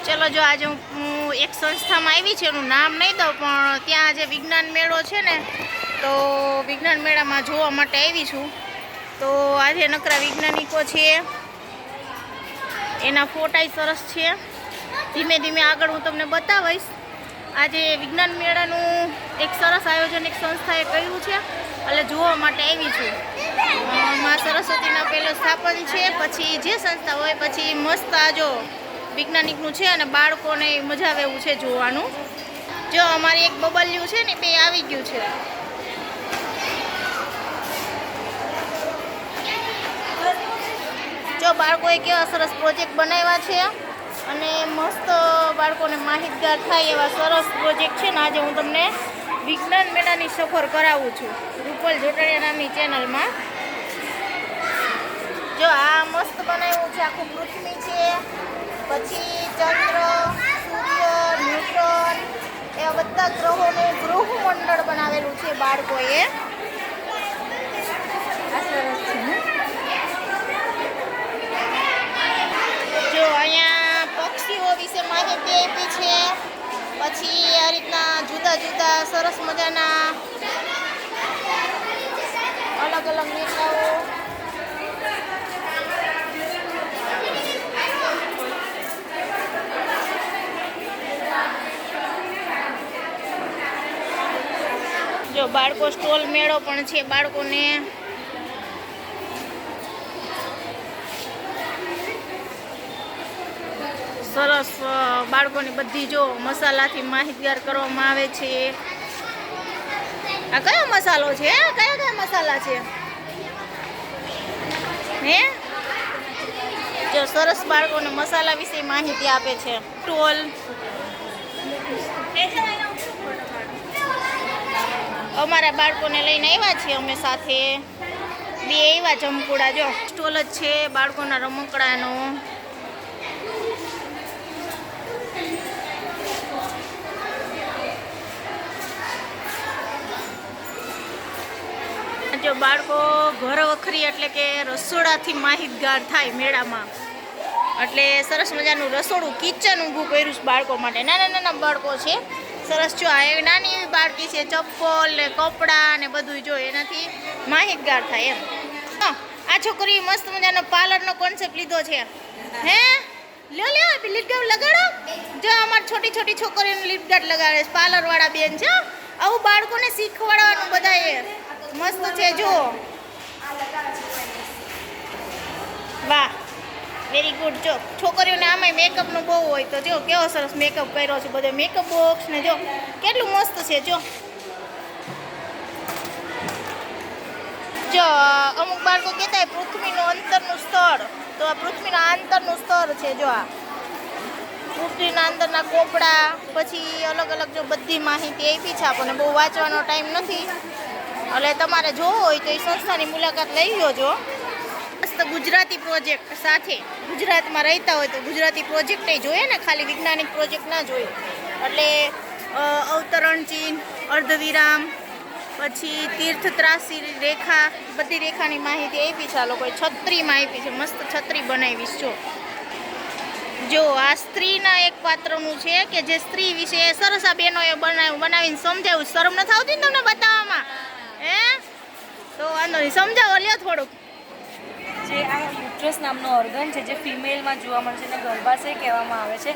ચલો જો આજે હું એક સંસ્થામાં આવી છે, એનું નામ નહીં દઉં, પણ ત્યાં જે વિજ્ઞાન મેળો છે ને, તો વિજ્ઞાન મેળામાં જોવા માટે આવી છું. તો આજે નકરા વૈજ્ઞાનિકો છે, એના ફોટાય સરસ છે. ધીમે ધીમે આગળ હું તમને બતાવીશ. આજે વિજ્ઞાન મેળાનું એક સરસ આયોજન એક સંસ્થાએ કર્યું છે, એટલે જોવા માટે આવી છું. માં સરસ્વતીના પહેલું સ્થાપન છે, પછી જે સંસ્થા હોય પછી મસ્ત આજો વૈજ્ઞાનિકનું છે અને બાળકોને મજા આવે એવું છે જોવાનું. જો અમારી એક બબલ્યું છે ને બે આવી ગયું છે. જો બાળકોએ કેવા સરસ પ્રોજેક્ટ બનાવ્યા છે અને મસ્ત બાળકોને માહિતગાર થાય એવા સરસ પ્રોજેક્ટ છે ને. આજે હું તમને વિજ્ઞાન મેળાની સફર કરાવું છું રૂપલ જોટાણીયા નામની ચેનલમાં. જો આ મસ્ત બનાવ્યું છે, આખું પૃથ્વી છે, પછી ચંદ્ર, સૂર્ય, ન્યૂટ્રોન એવા બધા ગ્રહોનું ગૃહમંડળ બનાવેલું છે બાળકોએ. જો અહીંયા પક્ષીઓ વિશે માહિતી આપી છે. પછી આ રીતના જુદા જુદા સરસ મજાના અલગ અલગ નેતાઓ જો બાળકો સ્ટોલ મેળો પણ છે બાળકોને. સરસ બાળકોની બધી જો મસાલાથી માહિતગાર કરવામાં આવે છે. આ કયો મસાલો છે? કયા કયા મસાલા છે હે? જો સરસ બાળકોને મસાલા વિશે માહિતી આપે છે. સ્ટોલ અમારા બાળકોને લઈને આવ્યા છીએ અમે સાથે. બે આવ્યા જમકુડા. જો સ્ટોલ જ છે બાળકોના રમકડાનો. જો બાળકો ઘર વખરી એટલે કે રસોડાથી માહિતગાર થાય મેળામાં, એટલે સરસ મજાનું રસોડું કિચન ઊભું કર્યું છે બાળકો માટે. નાના નાના બાળકો છે સરસ. જો આ નાની એવી બાળકી છે, ચપ્પલ ને કપડાં ને બધું જો એનાથી માહિતગાર થાય એમ. આ છોકરી મસ્ત મજાનો પાર્લરનો કોન્સેપ્ટ લીધો છે. હે લ્યો લ્યો લિપ ગાર્ડ લગાડો. જો અમારી છોટી છોટી છોકરીઓને લિપ ગાર્ડ લગાડે છે પાર્લરવાળા બેન છે. આવું બાળકોને શીખવાડવાનું બધાએ મસ્ત છે. જો વાહ વેરી ગુડ. જો છોકરીઓને આમાંય મેકઅપનું બહુ હોય તો જો કેવો સરસ મેકઅપ કર્યો છે બધો. મેકઅપ બોક્સ ને જો કેટલું મસ્ત છે. જો અમુક બાળકો કહેતા હોય પૃથ્વીનું અંતરનું સ્તર, તો આ પૃથ્વીના અંતરનું સ્તર છે. જો આ પૃથ્વીના અંદરના કોપડા, પછી અલગ અલગ જો બધી માહિતી આપી છે. આપણને બહુ વાંચવાનો ટાઈમ નથી, એટલે તમારે જોવો હોય તો એ સંસ્થાની મુલાકાત લઈ લેજો. મસ્ત ગુજરાતી પ્રોજેક્ટ સાથે, ગુજરાતમાં રહેતા હોય તો ગુજરાતી પ્રોજેક્ટ જોઈએ ને, ખાલી વૈજ્ઞાનિક પ્રોજેક્ટ ના જોઈએ. એટલે અવતરણ ચિહ્ન, અર્ધવિરામ, પછી તીર્થ ત્રાસી રેખા, બધી રેખાની માહિતી આપી છે આ લોકોએ. છત્રીમાં આપી છે, મસ્ત છત્રી બનાવીશ. જો આ સ્ત્રીના એક પાત્રનું છે કે જે સ્ત્રી વિશે સરસ આ બહેનોએ બનાવીને સમજાવ્યું. શરમ નથી આવતી ને તમને બતાવવામાં? હે તો વાંધો નહીં, સમજાવો લ્યો થોડુંક. જે આ યુટ્રસ નામનો ઓર્ગન છે જે ફિમેલમાં જોવા મળે છે, એને ગર્ભાશય કહેવામાં આવે છે.